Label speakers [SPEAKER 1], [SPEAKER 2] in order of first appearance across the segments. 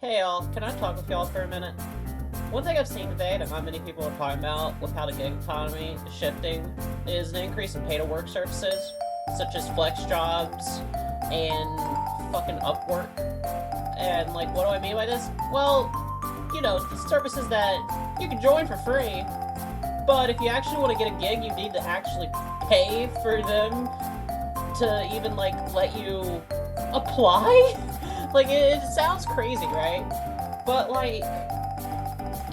[SPEAKER 1] Hey y'all, can I talk with y'all for a minute? One thing I've seen today that not many people are talking about with how the gig economy is shifting is an increase in pay-to-work services, such as flex jobs and fucking Upwork. And, like, what do I mean by this? Well, the services that you can join for free, but if you actually want to get a gig, you need to actually pay for them to even, like, let you apply? Like, it sounds crazy, right? But, like,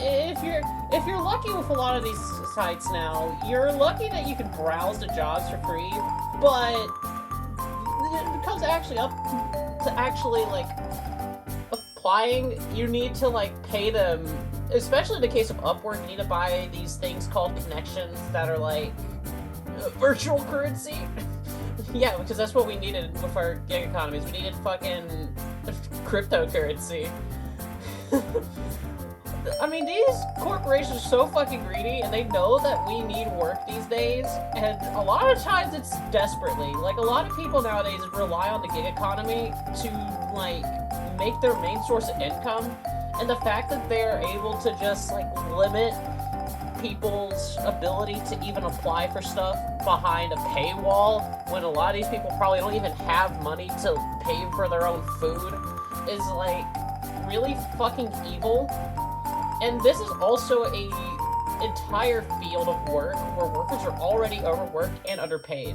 [SPEAKER 1] if you're lucky with a lot of these sites now, you're lucky that you can browse the jobs for free, but it comes actually up to actually, like, applying, you need to, like, pay them, especially in the case of Upwork. You need to buy these things called connections that are, like, virtual currency. Yeah, because that's what we needed with our gig economies. We needed fucking cryptocurrency. I mean, these corporations are so fucking greedy, and they know that we need work these days, and a lot of times it's desperately. Like, a lot of people nowadays rely on the gig economy to, like, make their main source of income, and the fact that they're able to just, like, limit people's ability to even apply for stuff behind a paywall when a lot of these people probably don't even have money to pay for their own food is, like, really fucking evil. And this is also a entire field of work where workers are already overworked and underpaid.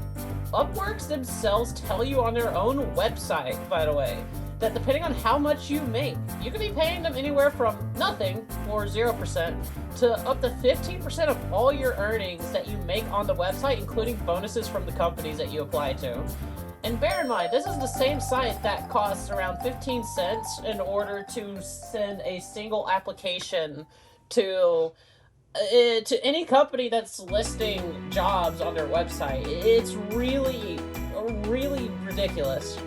[SPEAKER 1] Upworks themselves tell you on their own website, by the way, that depending on how much you make, you could be paying them anywhere from nothing, or 0%, to up to 15% of all your earnings that you make on the website, including bonuses from the companies that you apply to. And bear in mind, this is the same site that costs around 15 cents in order to send a single application to any company that's listing jobs on their website. It's really, really ridiculous.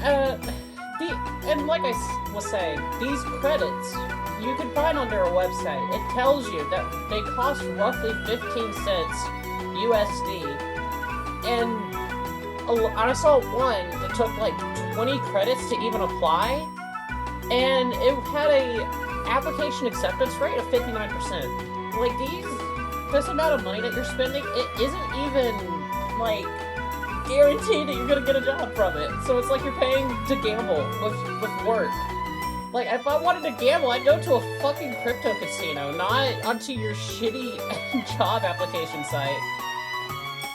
[SPEAKER 1] And like I was saying, these credits you can find on their website. It tells you that they cost roughly 15 cents USD, and I saw one that took like 20 credits to even apply, and it had a application acceptance rate of 59%. Like, this amount of money that you're spending, it isn't even, like, guaranteed that you're gonna get a job from it. So it's like you're paying to gamble with work. Like, if I wanted to gamble, I'd go to a fucking crypto casino, not onto your shitty job application site.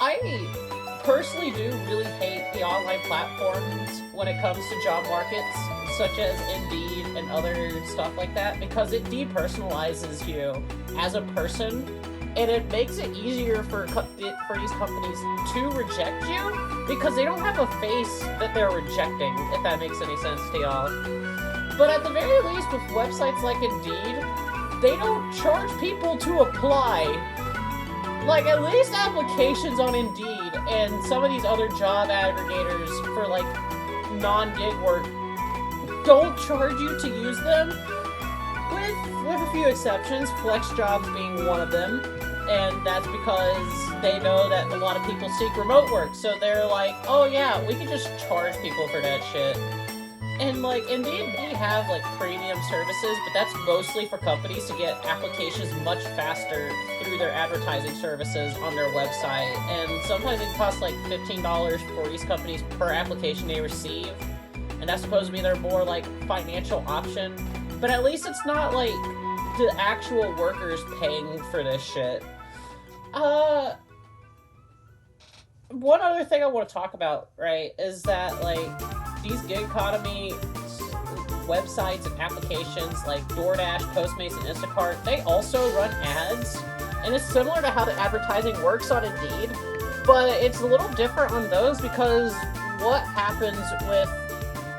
[SPEAKER 1] I personally do really hate the online platforms when it comes to job markets, such as Indeed and other stuff like that, because it depersonalizes you as a person, and it makes it easier for these companies to reject you, because they don't have a face that they're rejecting, if that makes any sense to y'all. But at the very least, with websites like Indeed, they don't charge people to apply. Like, at least applications on Indeed and some of these other job aggregators for, like, non-gig work don't charge you to use them, with a few exceptions, flex jobs being one of them, and that's because they know that a lot of people seek remote work, so they're like, oh yeah, we can just charge people for that shit. And, like, Indeed may have, like, premium services, but that's mostly for companies to get applications much faster through their advertising services on their website. And sometimes it costs, like, $15 for these companies per application they receive. And that's supposed to be their more, like, financial option. But at least it's not, like, the actual workers paying for this shit. One other thing I want to talk about, right, is that, like, these gig economy websites and applications like DoorDash, Postmates, and Instacart, they also run ads. And it's similar to how the advertising works on Indeed, but it's a little different on those because what happens with,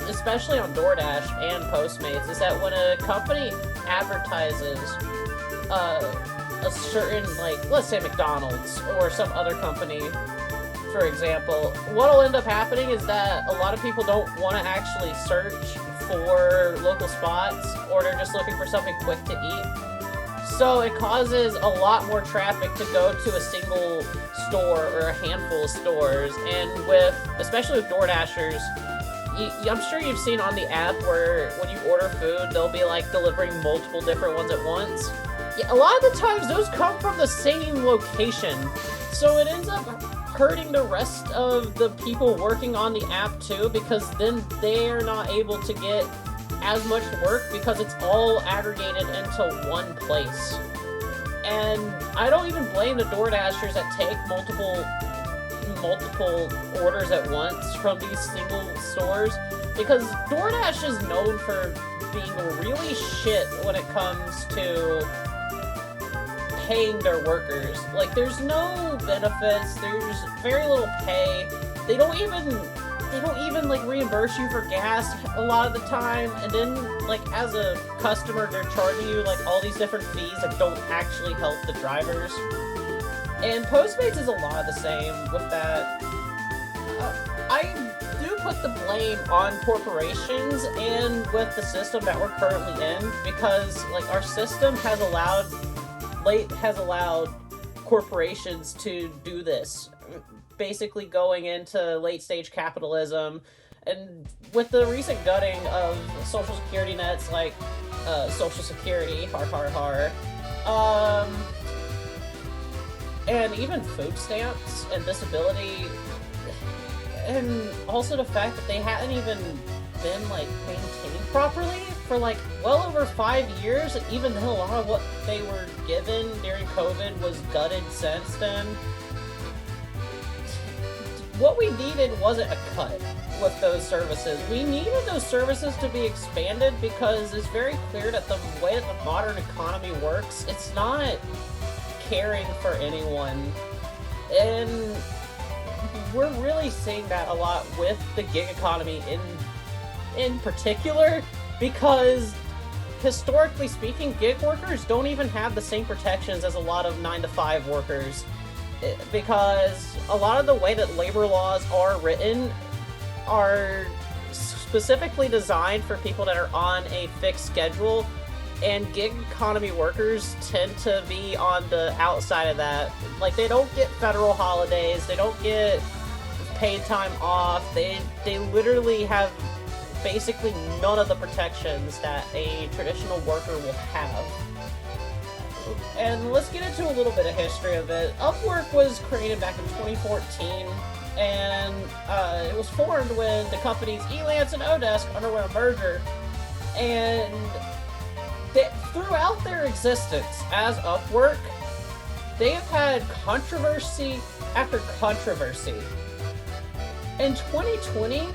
[SPEAKER 1] especially on DoorDash and Postmates, is that when a company advertises a certain, like, let's say McDonald's or some other company, for example, what'll end up happening is that a lot of people don't want to actually search for local spots, or they're just looking for something quick to eat. So it causes a lot more traffic to go to a single store or a handful of stores, and especially with DoorDashers, I'm sure you've seen on the app where when you order food, they'll be like delivering multiple different ones at once. Yeah, a lot of the times those come from the same location, so it ends up hurting the rest of the people working on the app too, because then they're not able to get as much work because it's all aggregated into one place. And I don't even blame the DoorDashers that take multiple orders at once from these single stores, because DoorDash is known for being really shit when it comes to paying their workers. Like, there's no benefits, there's very little pay. They don't even like reimburse you for gas a lot of the time, and then like as a customer they're charging you like all these different fees that don't actually help the drivers. And Postmates is a lot of the same with that. I do put the blame on corporations and with the system that we're currently in, because like our system has allowed corporations to do this, basically going into late stage capitalism. And with the recent gutting of social security nets like Social Security, and even food stamps and disability, and also the fact that they hadn't even been like maintained properly for like well over 5 years, and even though a lot of what they were given during COVID was gutted since then, what we needed wasn't a cut with those services. We needed those services to be expanded, because it's very clear that the way that the modern economy works, it's not caring for anyone. And we're really seeing that a lot with the gig economy in particular, because historically speaking, gig workers don't even have the same protections as a lot of 9-to-5 workers, because a lot of the way that labor laws are written are specifically designed for people that are on a fixed schedule, and gig economy workers tend to be on the outside of that. Like, they don't get federal holidays, they don't get paid time off, they literally have basically none of the protections that a traditional worker will have. And let's get into a little bit of history of it. Upwork was created back in 2014, and it was formed when the companies Elance and Odesk underwent a merger. And throughout their existence as Upwork, they have had controversy after controversy. In 2020,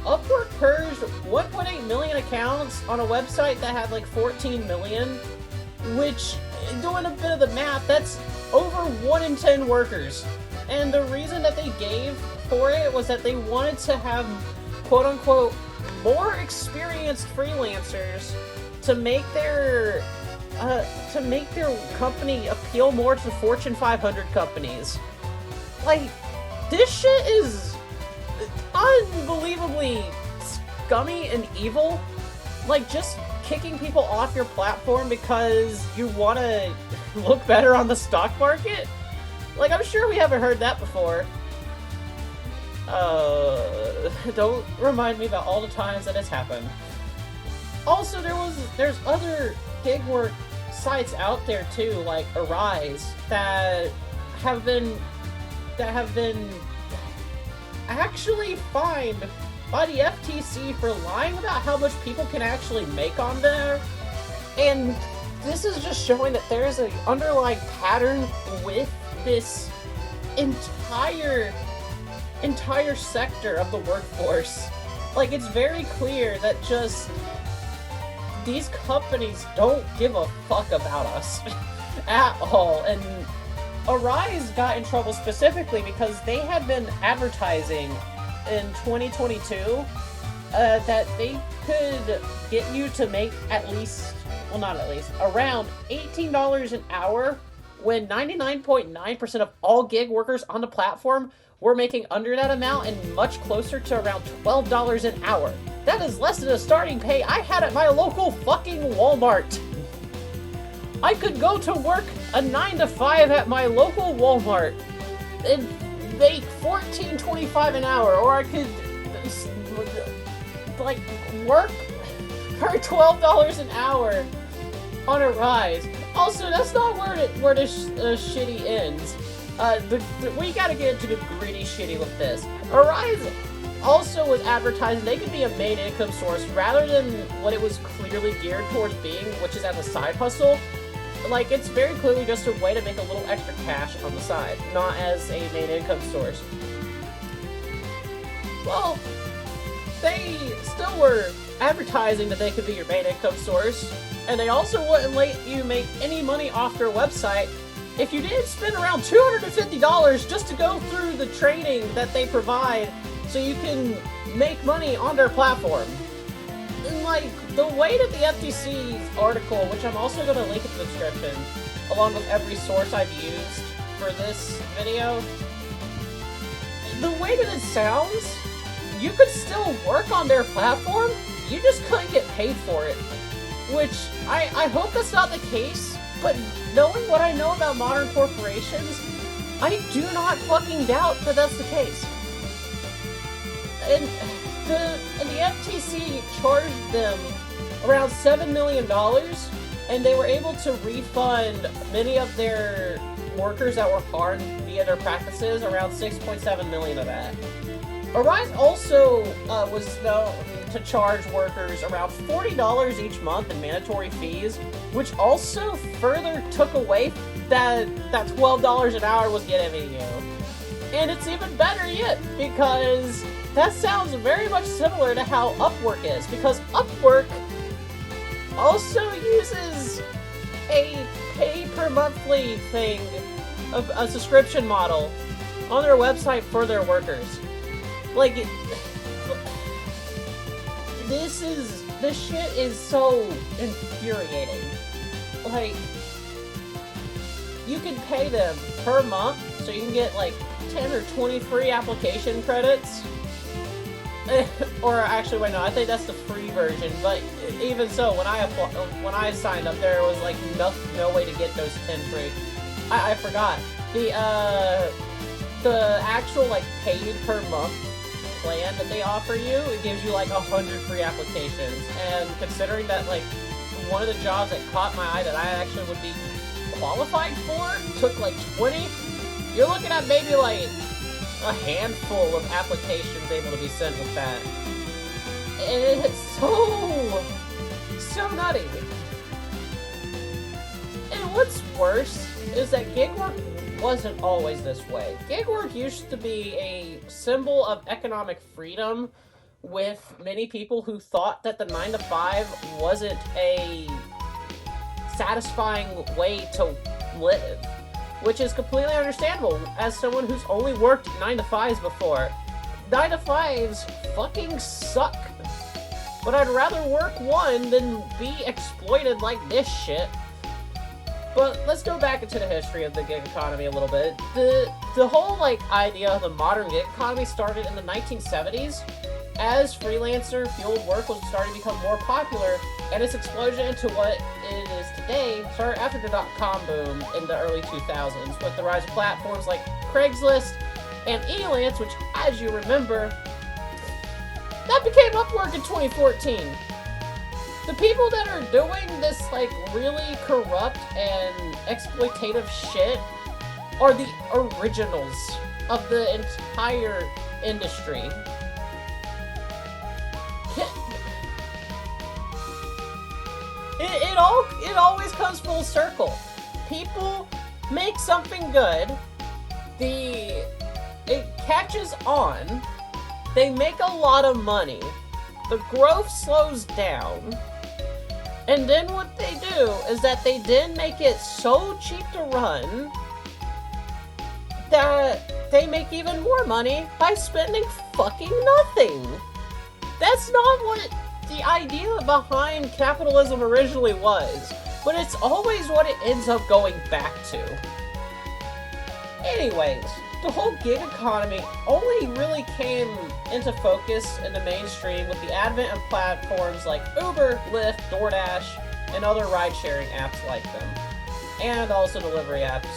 [SPEAKER 1] Upwork purged 1.8 million accounts on a website that had like 14 million, which, doing a bit of the math, that's over 1 in 10 workers. And the reason that they gave for it was that they wanted to have, quote-unquote, more experienced freelancers to make their company appeal more to Fortune 500 companies. Like, this shit is unbelievably scummy and evil. Like, just kicking people off your platform because you want to look better on the stock market? Like, I'm sure we haven't heard that before. Don't remind me about all the times that it's happened. Also, there's other gig work sites out there too, like Arise, that have been actually fined by the FTC for lying about how much people can actually make on there. And this is just showing that there's an underlying pattern with this entire sector of the workforce. Like, it's very clear that just these companies don't give a fuck about us at all. And Arise got in trouble specifically because they had been advertising in 2022 that they could get you to make around $18 an hour, when 99.9% of all gig workers on the platform were making under that amount and much closer to around $12 an hour. That is less than the starting pay I had at my local fucking Walmart. I could go to work a 9-to-5 at my local Walmart and make $14.25 an hour, or I could like, work for $12 an hour on a rise. Also, that's not where the shitty ends. We gotta get into the gritty shitty with this. Arise also was advertising they could be a main income source rather than what it was clearly geared towards being, which is as a side hustle. Like, it's very clearly just a way to make a little extra cash on the side, not as a main income source. Well, they still were advertising that they could be your main income source, and they also wouldn't let you make any money off their website if you didn't spend around $250 just to go through the training that they provide so you can make money on their platform. And, like, the way that the FTC's article, which I'm also going to link in the description, along with every source I've used for this video, the way that it sounds, you could still work on their platform, you just couldn't get paid for it. Which, I hope that's not the case, but knowing what I know about modern corporations, I do not fucking doubt that that's the case. And the FTC charged them around $7 million, and they were able to refund many of their workers that were harmed via their practices, around $6.7 million of that. Arise also was known to charge workers around $40 each month in mandatory fees, which also further took away that $12 an hour was giving you. And it's even better yet, because that sounds very much similar to how Upwork is, because Upwork also uses a pay-per-monthly thing, a subscription model, on their website for their workers. Like, this shit is so infuriating. Like, you can pay them per month, so you can get like 10 or 20 free application credits. Or actually, wait, no, I think that's the free version. But even so, when I signed up, there was like no way to get those 10 free. I forgot the actual like paid per month plan that they offer you. It gives you like 100 free applications, and considering that like one of the jobs that caught my eye that I actually would be qualified for took like 20, you're looking at maybe like a handful of applications able to be sent with that. And it's so nutty. And what's worse is that gig work wasn't always this way. Gig work used to be a symbol of economic freedom with many people who thought that the 9-to-5 wasn't a satisfying way to live. Which is completely understandable as someone who's only worked 9-to-5s before. 9-to-5s fucking suck. But I'd rather work one than be exploited like this shit. But let's go back into the history of the gig economy a little bit. The whole like idea of the modern gig economy started in the 1970s as freelancer fueled work was starting to become more popular, and its explosion into what it is today started after the dot-com boom in the early 2000s with the rise of platforms like Craigslist and Elance, which, as you remember, that became Upwork in 2014. The people that are doing this, like, really corrupt and exploitative shit are the originals of the entire industry. It always comes full circle. People make something good, it catches on, they make a lot of money, the growth slows down, and then what they do is that they then make it so cheap to run that they make even more money by spending fucking nothing. That's not what the idea behind capitalism originally was, but it's always what it ends up going back to. Anyways, the whole gig economy only really came into focus in the mainstream with the advent of platforms like Uber, Lyft, DoorDash, and other ride-sharing apps like them. And also delivery apps,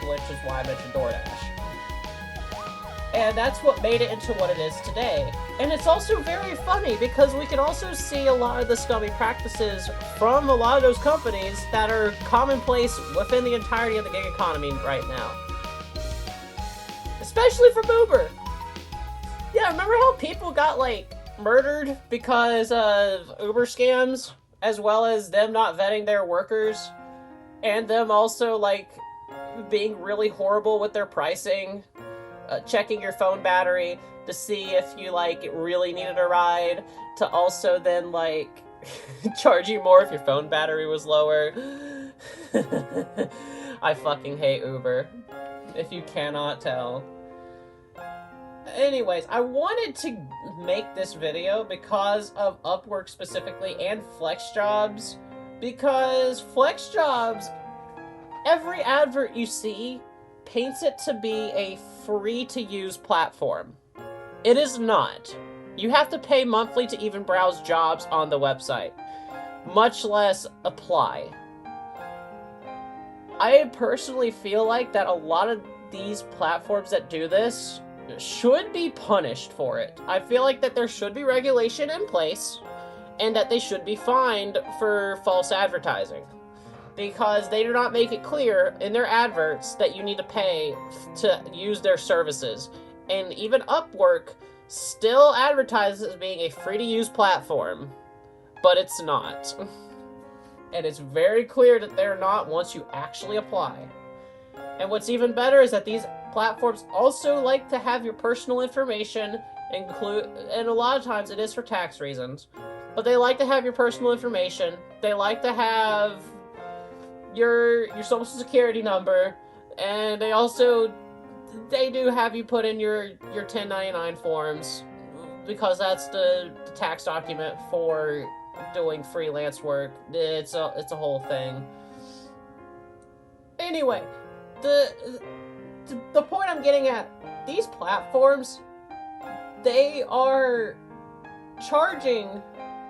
[SPEAKER 1] which is why I mentioned DoorDash. And that's what made it into what it is today. And it's also very funny because we can also see a lot of the scummy practices from a lot of those companies that are commonplace within the entirety of the gig economy right now. Especially from Uber. Yeah, remember how people got, like, murdered because of Uber scams, as well as them not vetting their workers, and them also, like, being really horrible with their pricing, checking your phone battery to see if you, like, really needed a ride, to also then, like, charge you more if your phone battery was lower. I fucking hate Uber, if you cannot tell. Anyways, I wanted to make this video because of Upwork specifically and FlexJobs, because FlexJobs, every advert you see paints it to be a free-to-use platform. It is not. You have to pay monthly to even browse jobs on the website, much less apply. I personally feel like that a lot of these platforms that do this should be punished for it. I feel like that there should be regulation in place and that they should be fined for false advertising, because they do not make it clear in their adverts that you need to pay to use their services. And even Upwork still advertises as being a free-to-use platform, but it's not. And it's very clear that they're not once you actually apply. And what's even better is that these platforms also like to have your personal information and a lot of times it is for tax reasons, but they like to have your personal information. They like to have your social security number, and they do have you put in your 1099 forms, because that's the tax document for doing freelance work. It's a whole thing. Anyway, the point I'm getting at, these platforms, they are charging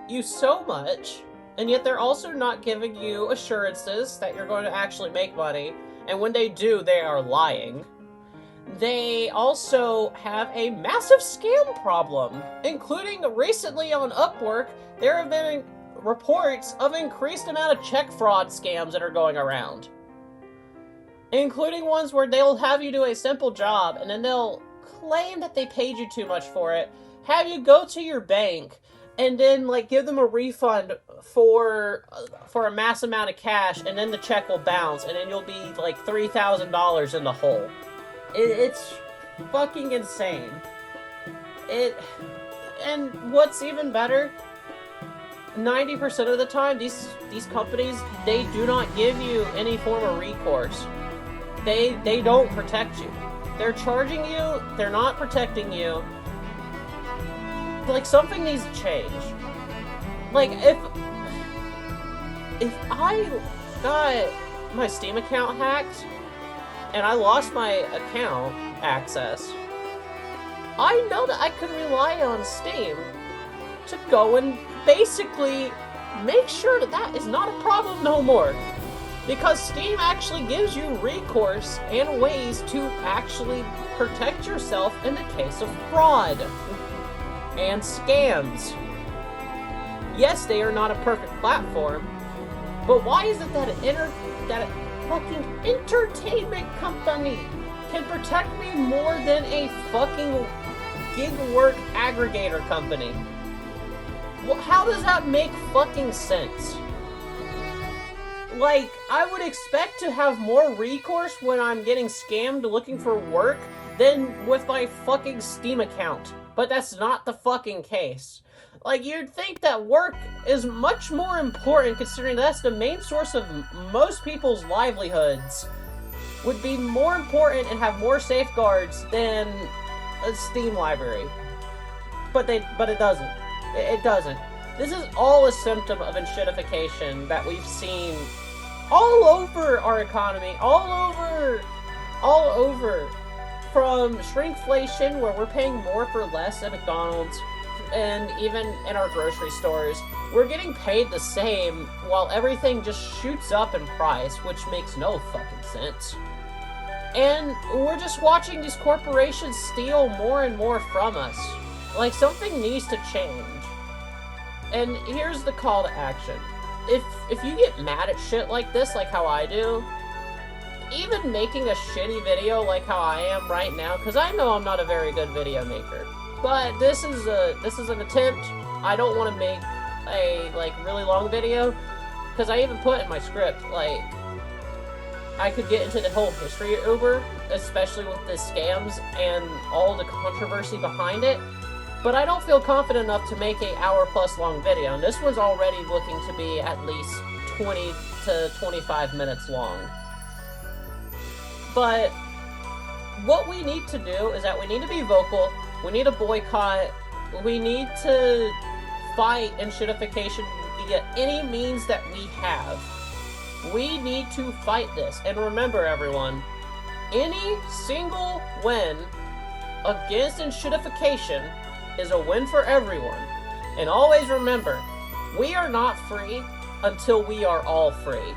[SPEAKER 1] you so much, and yet they're also not giving you assurances that you're going to actually make money, and when they do, they are lying. They also have a massive scam problem, including recently on Upwork, there have been reports of increased amount of check fraud scams that are going around. Including ones where they'll have you do a simple job, and then they'll claim that they paid you too much for it, have you go to your bank, and then, like, give them a refund for a mass amount of cash, and then the check will bounce, and then you'll be, like, $3,000 in the hole. It's fucking insane. And what's even better, 90% of the time, these companies, they do not give you any form of recourse. They don't protect you. They're charging you, they're not protecting you. Like, something needs to change. Like, if I got my Steam account hacked, and I lost my account access, I know that I could rely on Steam to go and basically make sure that that is not a problem no more. Because Steam actually gives you recourse and ways to actually protect yourself in the case of fraud and scams. Yes, they are not a perfect platform, but why is it that a fucking entertainment company can protect me more than a fucking gig work aggregator company? Well, how does that make fucking sense? Like, I would expect to have more recourse when I'm getting scammed looking for work than with my fucking Steam account. But that's not the fucking case. Like, you'd think that work is much more important, considering that's the main source of most people's livelihoods, would be more important and have more safeguards than a Steam library. But it doesn't. It doesn't. This is all a symptom of enshittification that we've seen all over our economy, all over, from shrinkflation, where we're paying more for less at McDonald's, and even in our grocery stores, we're getting paid the same while everything just shoots up in price, which makes no fucking sense. And we're just watching these corporations steal more and more from us. Like, something needs to change. And here's the call to action. If you get mad at shit like this, like how I do, even making a shitty video like how I am right now, because I know I'm not a very good video maker, but this is an attempt. I don't want to make a, like, really long video, because I even put in my script, like, I could get into the whole history of Uber, especially with the scams and all the controversy behind it, but I don't feel confident enough to make an hour-plus long video, and this one's already looking to be at least 20 to 25 minutes long. But what we need to do is that we need to be vocal, we need to boycott, we need to fight Enshittification via any means that we have. We need to fight this. And remember, everyone, any single win against Enshittification is a win for everyone. And always remember, we are not free until we are all free.